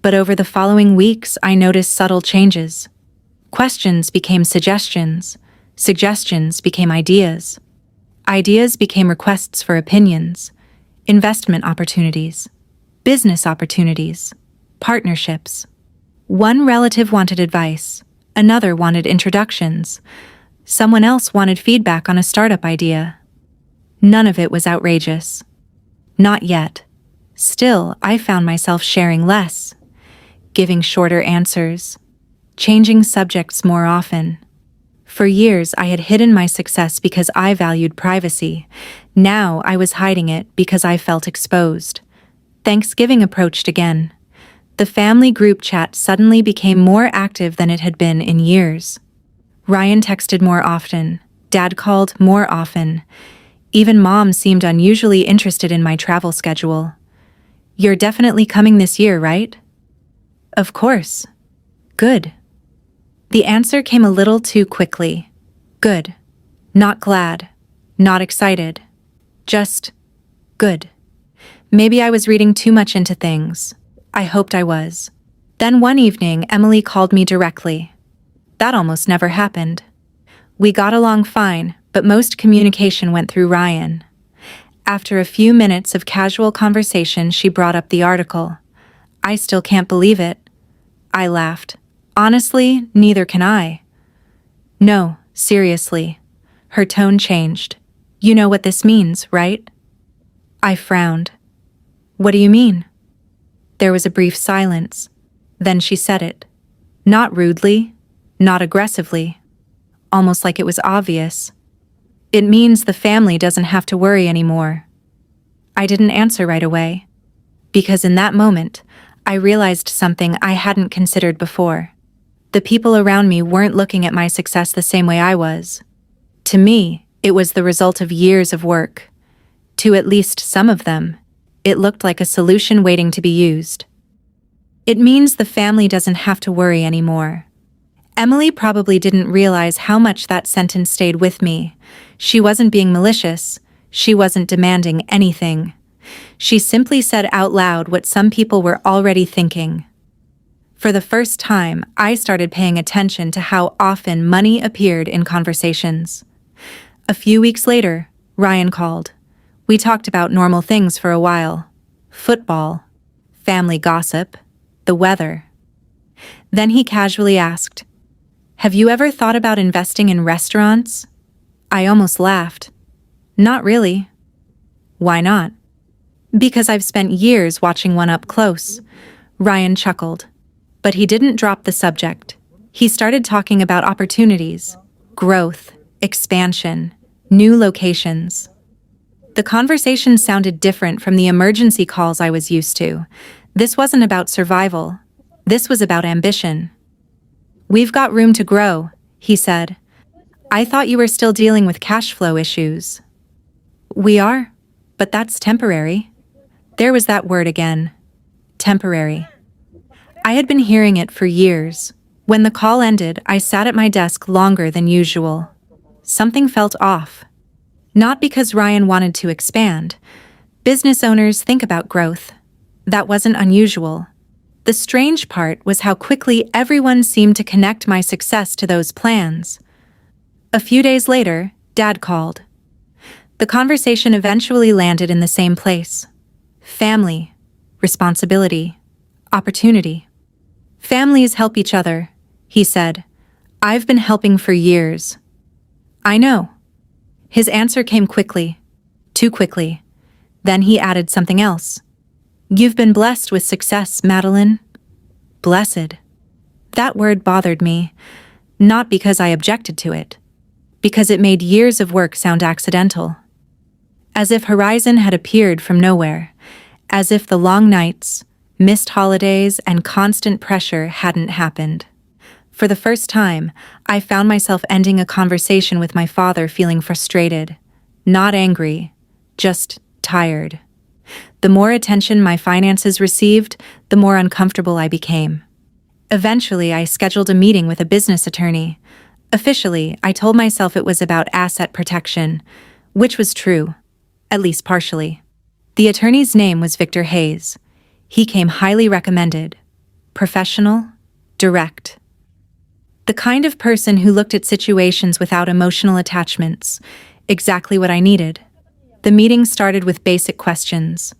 But over the following weeks, I noticed subtle changes. Questions became suggestions. Suggestions became ideas. Ideas became requests for opinions. Investment opportunities. Business opportunities. Partnerships. One relative wanted advice. Another wanted introductions. Someone else wanted feedback on a startup idea. None of it was outrageous. Not yet. Still, I found myself sharing less, giving shorter answers, changing subjects more often. For years, I had hidden my success because I valued privacy. Now I was hiding it because I felt exposed. Thanksgiving approached again. The family group chat suddenly became more active than it had been in years. Ryan texted more often. Dad called more often. Even Mom seemed unusually interested in my travel schedule. "You're definitely coming this year, right?" "Of course." "Good." The answer came a little too quickly. Good. Not glad. Not excited. Just good. Maybe I was reading too much into things. I hoped I was. Then one evening, Emily called me directly. That almost never happened. We got along fine, but most communication went through Ryan. After a few minutes of casual conversation, she brought up the article. "I still can't believe it." I laughed. "Honestly, neither can I." "No, seriously." Her tone changed. "You know what this means, right?" I frowned. "What do you mean?" There was a brief silence. Then she said it. Not rudely, not aggressively. Almost like it was obvious. "It means the family doesn't have to worry anymore." I didn't answer right away. Because in that moment, I realized something I hadn't considered before. The people around me weren't looking at my success the same way I was. To me, it was the result of years of work. To at least some of them, it looked like a solution waiting to be used. It means the family doesn't have to worry anymore. Emily probably didn't realize how much that sentence stayed with me. She wasn't being malicious. She wasn't demanding anything. She simply said out loud what some people were already thinking. For the first time, I started paying attention to how often money appeared in conversations. A few weeks later, Ryan called. We talked about normal things for a while. Football, family gossip, the weather. Then he casually asked, "Have you ever thought about investing in restaurants?" I almost laughed. "Not really." "Why not?" "Because I've spent years watching one up close." Ryan chuckled. But he didn't drop the subject. He started talking about opportunities, growth, expansion, new locations. The conversation sounded different from the emergency calls I was used to. This wasn't about survival. This was about ambition. "We've got room to grow," he said. "I thought you were still dealing with cash flow issues." "We are, but that's temporary." There was that word again. Temporary. I had been hearing it for years. When the call ended, I sat at my desk longer than usual. Something felt off. Not because Ryan wanted to expand. Business owners think about growth. That wasn't unusual. The strange part was how quickly everyone seemed to connect my success to those plans. A few days later, Dad called. The conversation eventually landed in the same place. Family, responsibility, opportunity. "Families help each other," he said. "I've been helping for years." "I know." His answer came quickly. Too quickly. Then he added something else. "You've been blessed with success, Madeline." Blessed. That word bothered me. Not because I objected to it. Because it made years of work sound accidental. as if horizon had appeared from nowhere, as if the long nights, missed holidays, and constant pressure hadn't happened. For the first time, I found myself ending a conversation with my father feeling frustrated, not angry, just tired. The more attention my finances received, the more uncomfortable I became. Eventually, I scheduled a meeting with a business attorney. Officially, I told myself it was about asset protection, which was true, at least partially. The attorney's name was Victor Hayes. He came highly recommended, professional, direct. The kind of person who looked at situations without emotional attachments, exactly what I needed. The meeting started with basic questions: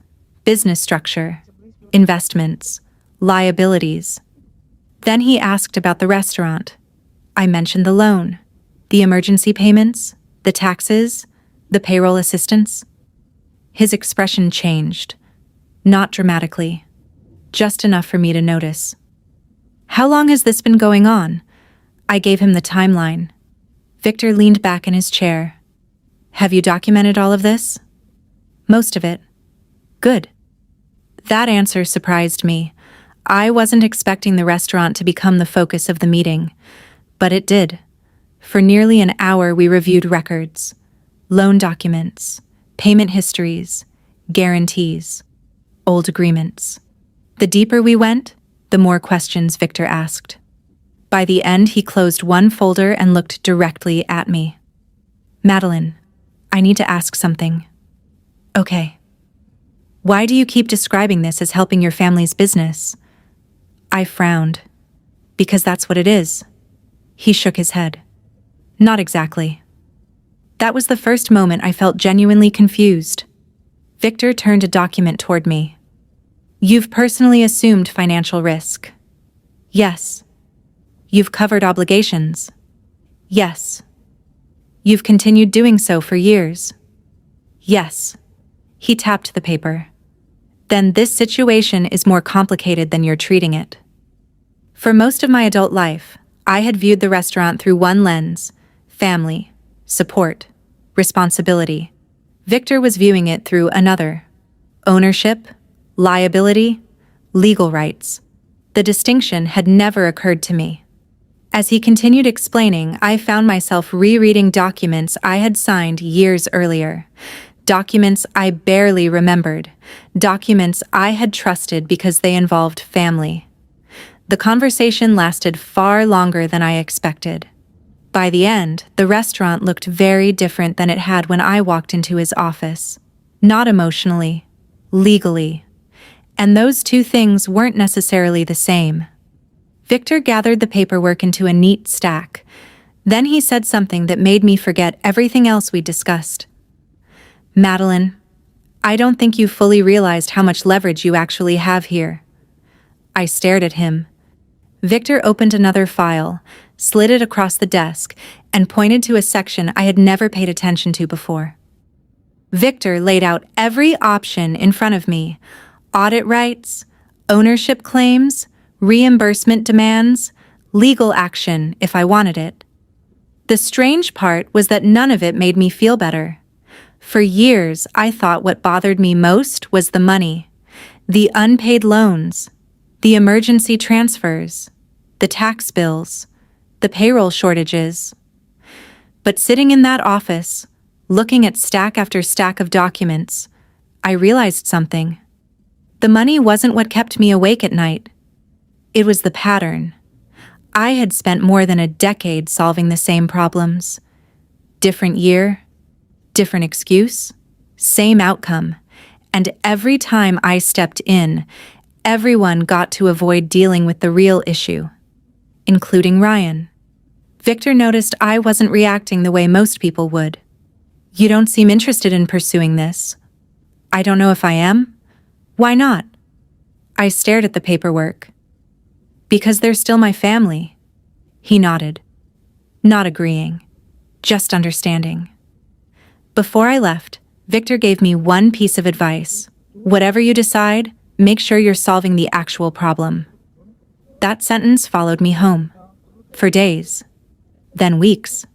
business structure, investments, liabilities. Then he asked about the restaurant. I mentioned the loan, the emergency payments, the taxes, the payroll assistance. His expression changed, not dramatically, just enough for me to notice. How long has this been going on? I gave him the timeline. Victor leaned back in his chair. Have you documented all of this? Most of it. Good. That answer surprised me. I wasn't expecting the restaurant to become the focus of the meeting, but it did. For nearly an hour, we reviewed records, loan documents, payment histories, guarantees, old agreements. The deeper we went, the more questions Victor asked. By the end, he closed one folder and looked directly at me. Madeline, I need to ask something. Okay. Why do you keep describing this as helping your family's business? I frowned. Because that's what it is. He shook his head. Not exactly. That was the first moment I felt genuinely confused. Victor turned a document toward me. You've personally assumed financial risk. Yes. You've covered obligations. Yes. You've continued doing so for years. Yes. He tapped the paper. Then this situation is more complicated than you're treating it. For most of my adult life, I had viewed the restaurant through one lens: family, support, responsibility. Victor was viewing it through another: ownership, liability, legal rights. The distinction had never occurred to me. As he continued explaining, I found myself rereading documents I had signed years earlier. Documents I barely remembered. Documents I had trusted because they involved family. The conversation lasted far longer than I expected. By the end, the restaurant looked very different than it had when I walked into his office. Not emotionally, legally. And those two things weren't necessarily the same. Victor gathered the paperwork into a neat stack. Then he said something that made me forget everything else we discussed. Madeline, I don't think you fully realized how much leverage you actually have here. I stared at him. Victor opened another file, slid it across the desk, and pointed to a section I had never paid attention to before. Victor laid out every option in front of me: audit rights, ownership claims, reimbursement demands, legal action if I wanted it. The strange part was that none of it made me feel better. For years, I thought what bothered me most was the money, the unpaid loans, the emergency transfers, the tax bills, the payroll shortages. But sitting in that office, looking at stack after stack of documents, I realized something. The money wasn't what kept me awake at night. It was the pattern. I had spent more than a decade solving the same problems. Different year, different excuse, same outcome. And every time I stepped in, everyone got to avoid dealing with the real issue, including Ryan. Victor noticed I wasn't reacting the way most people would. You don't seem interested in pursuing this. I don't know if I am. Why not? I stared at the paperwork. Because they're still my family. He nodded. Not agreeing, just understanding. Before I left, Victor gave me one piece of advice. Whatever you decide, make sure you're solving the actual problem. That sentence followed me home. For days. Then weeks.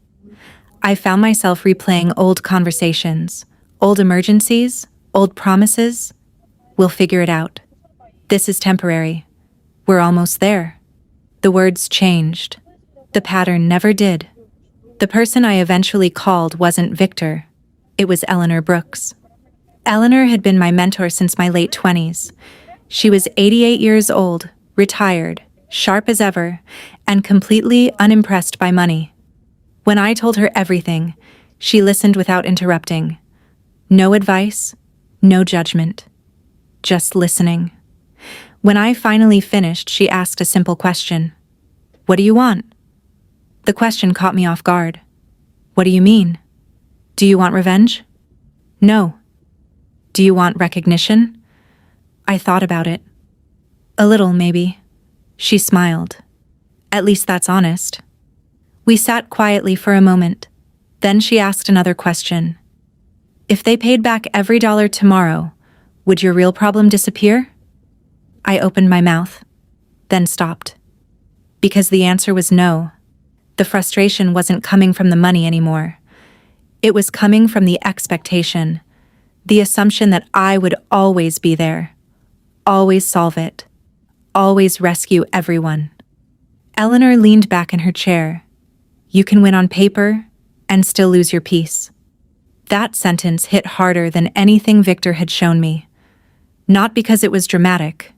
I found myself replaying old conversations, Old emergencies? Old promises? We'll figure it out. This is temporary. We're almost there. The words changed. The pattern never did. The person I eventually called wasn't Victor. It was Eleanor Brooks. Eleanor had been my mentor since my late 20s. She was 88 years old, retired, sharp as ever, and completely unimpressed by money. When I told her everything, she listened without interrupting. No advice, no judgment. Just listening. When I finally finished, she asked a simple question. What do you want? The question caught me off guard. What do you mean? Do you want revenge? No. Do you want recognition? I thought about it. A little, maybe. She smiled. At least that's honest. We sat quietly for a moment. Then she asked another question. If they paid back every dollar tomorrow, would your real problem disappear? I opened my mouth, then stopped. Because the answer was no. The frustration wasn't coming from the money anymore. It was coming from the expectation, the assumption that I would always be there, always solve it, always rescue everyone. Eleanor leaned back in her chair. You can win on paper and still lose your peace. That sentence hit harder than anything Victor had shown me. Not because it was dramatic,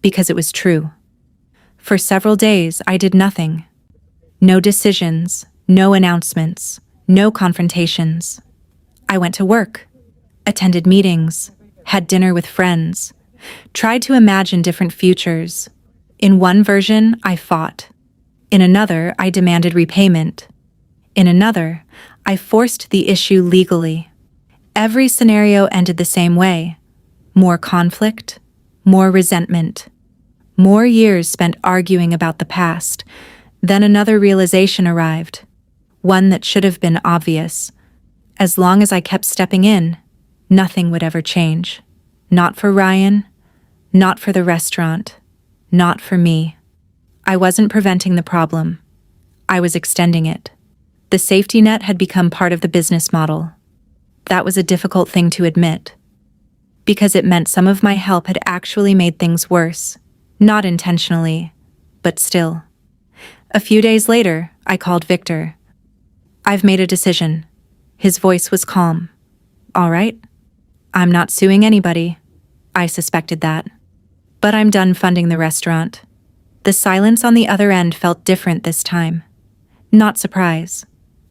because it was true. For several days, I did nothing. No decisions, no announcements, no confrontations. I went to work, attended meetings, had dinner with friends, tried to imagine different futures. In one version, I fought. In another, I demanded repayment. In another, I forced the issue legally. Every scenario ended the same way. More conflict, more resentment, more years spent arguing about the past. Then another realization arrived, one that should have been obvious. As long as I kept stepping in, nothing would ever change. Not for Ryan, not for the restaurant, not for me. I wasn't preventing the problem. I was extending it. The safety net had become part of the business model. That was a difficult thing to admit, because it meant some of my help had actually made things worse, not intentionally, but still. A few days later, I called Victor. I've made a decision. His voice was calm. All right. I'm not suing anybody. I suspected that. But I'm done funding the restaurant. The silence on the other end felt different this time. Not surprise.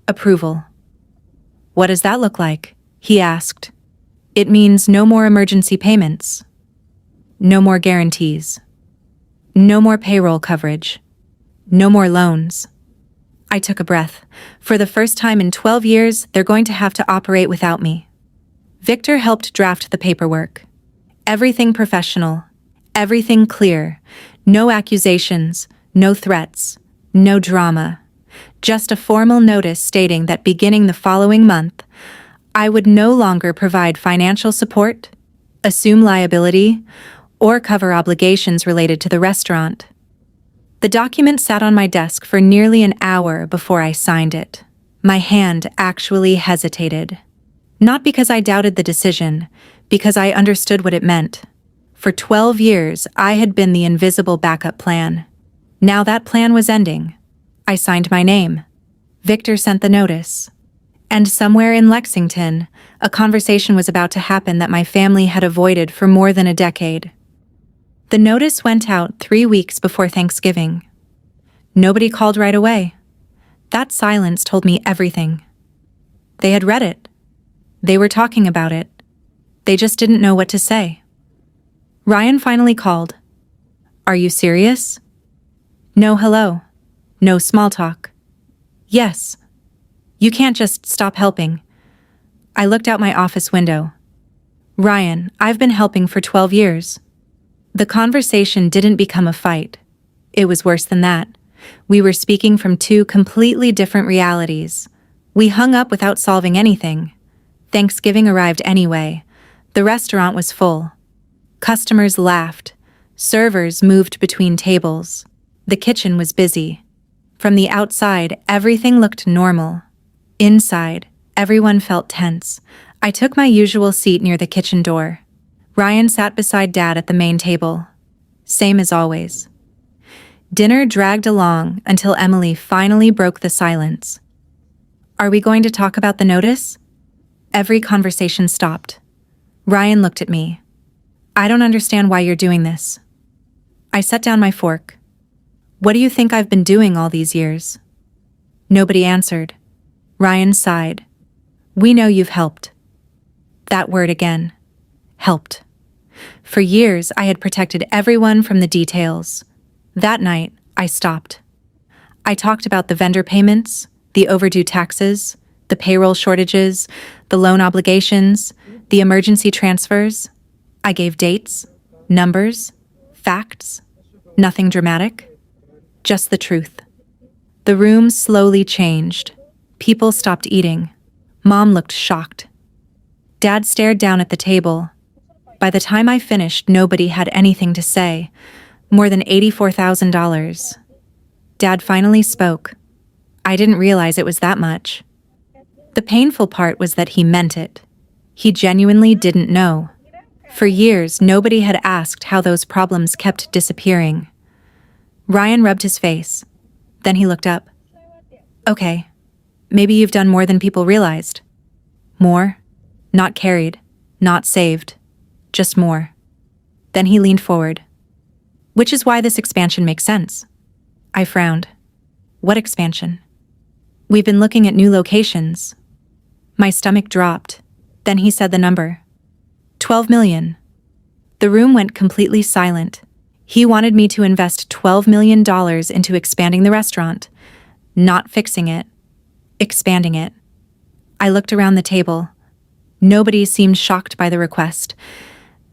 Approval. What does that look like? He asked. It means no more emergency payments. No more guarantees. No more payroll coverage. No more loans. I took a breath. For the first time in 12 years, they're going to have to operate without me. Victor helped draft the paperwork. Everything professional. Everything clear. No accusations. No threats. No drama. Just a formal notice stating that beginning the following month, I would no longer provide financial support, assume liability, or cover obligations related to the restaurant. The document sat on my desk for nearly an hour before I signed it. My hand actually hesitated. Not because I doubted the decision, because I understood what it meant. For 12 years, I had been the invisible backup plan. Now that plan was ending. I signed my name. Victor sent the notice. And somewhere in Lexington, a conversation was about to happen that my family had avoided for more than a decade. The notice went out 3 weeks before Thanksgiving. Nobody called right away. That silence told me everything. They had read it. They were talking about it. They just didn't know what to say. Ryan finally called. Are you serious? No hello. No small talk. Yes. You can't just stop helping. I looked out my office window. Ryan, I've been helping for 12 years. The conversation didn't become a fight. It was worse than that. We were speaking from two completely different realities. We hung up without solving anything. Thanksgiving arrived anyway. The restaurant was full. Customers laughed. Servers moved between tables. The kitchen was busy. From the outside, everything looked normal. Inside, everyone felt tense. I took my usual seat near the kitchen door. Ryan sat beside Dad at the main table. Same as always. Dinner dragged along until Emily finally broke the silence. Are we going to talk about the notice? Every conversation stopped. Ryan looked at me. I don't understand why you're doing this. I set down my fork. What do you think I've been doing all these years? Nobody answered. Ryan sighed. We know you've helped. That word again. Helped. For years, I had protected everyone from the details. That night, I stopped. I talked about the vendor payments, the overdue taxes, the payroll shortages, the loan obligations, the emergency transfers. I gave dates, numbers, facts, nothing dramatic, just the truth. The room slowly changed. People stopped eating. Mom looked shocked. Dad stared down at the table. By the time I finished, nobody had anything to say. More than $84,000. Dad finally spoke. I didn't realize it was that much. The painful part was that he meant it. He genuinely didn't know. For years, nobody had asked how those problems kept disappearing. Ryan rubbed his face. Then he looked up. Okay, maybe you've done more than people realized. More? Not carried, not saved, just more. Then he leaned forward. Which is why this expansion makes sense. I frowned. What expansion? We've been looking at new locations. My stomach dropped. Then he said the number. 12 million. The room went completely silent. He wanted me to invest $12 million into expanding the restaurant. Not fixing it. Expanding it. I looked around the table. Nobody seemed shocked by the request.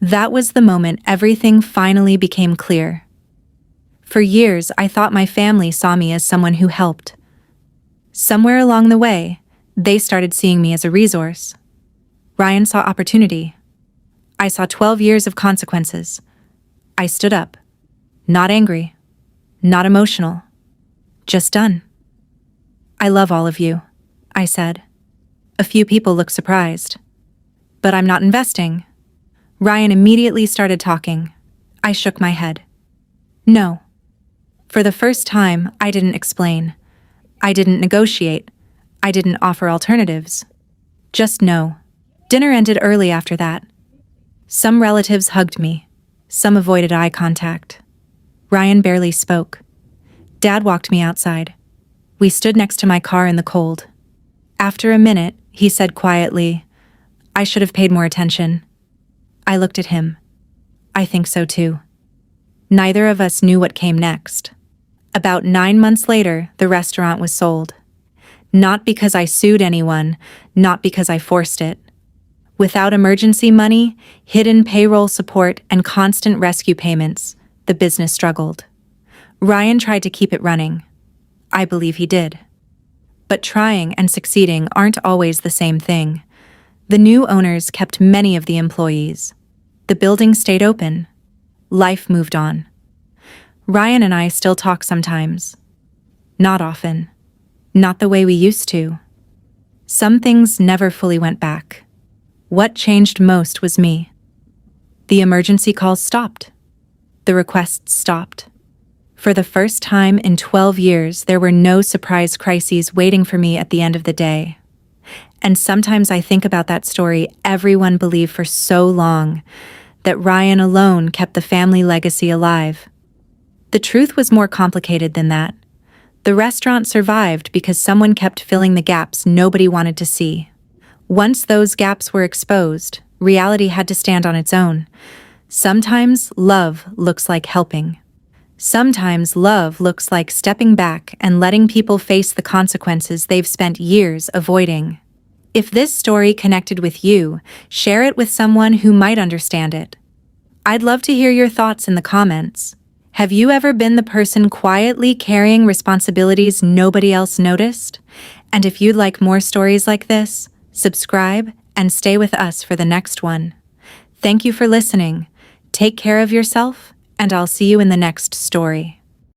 That was the moment everything finally became clear. For years, I thought my family saw me as someone who helped. Somewhere along the way, they started seeing me as a resource. Ryan saw opportunity. I saw 12 years of consequences. I stood up. Not angry. Not emotional. Just done. I love all of you, I said. A few people looked surprised. But I'm not investing. Ryan immediately started talking. I shook my head. No. For the first time, I didn't explain. I didn't negotiate. I didn't offer alternatives. Just no. Dinner ended early after that. Some relatives hugged me. Some avoided eye contact. Ryan barely spoke. Dad walked me outside. We stood next to my car in the cold. After a minute, he said quietly, I should have paid more attention. I looked at him. I think so too. Neither of us knew what came next. About 9 months later, the restaurant was sold. Not because I sued anyone, not because I forced it. Without emergency money, hidden payroll support, and constant rescue payments, the business struggled. Ryan tried to keep it running. I believe he did. But trying and succeeding aren't always the same thing. The new owners kept many of the employees. The building stayed open. Life moved on. Ryan and I still talk sometimes. Not often. Not the way we used to. Some things never fully went back. What changed most was me. The emergency calls stopped. The requests stopped. For the first time in 12 years, there were no surprise crises waiting for me at the end of the day. And sometimes I think about that story everyone believed for so long, that Ryan alone kept the family legacy alive. The truth was more complicated than that. The restaurant survived because someone kept filling the gaps nobody wanted to see. Once those gaps were exposed, reality had to stand on its own. Sometimes love looks like helping. Sometimes love looks like stepping back and letting people face the consequences they've spent years avoiding. If this story connected with you, share it with someone who might understand it. I'd love to hear your thoughts in the comments. Have you ever been the person quietly carrying responsibilities nobody else noticed? And if you'd like more stories like this, subscribe and stay with us for the next one. Thank you for listening. Take care of yourself, and I'll see you in the next story.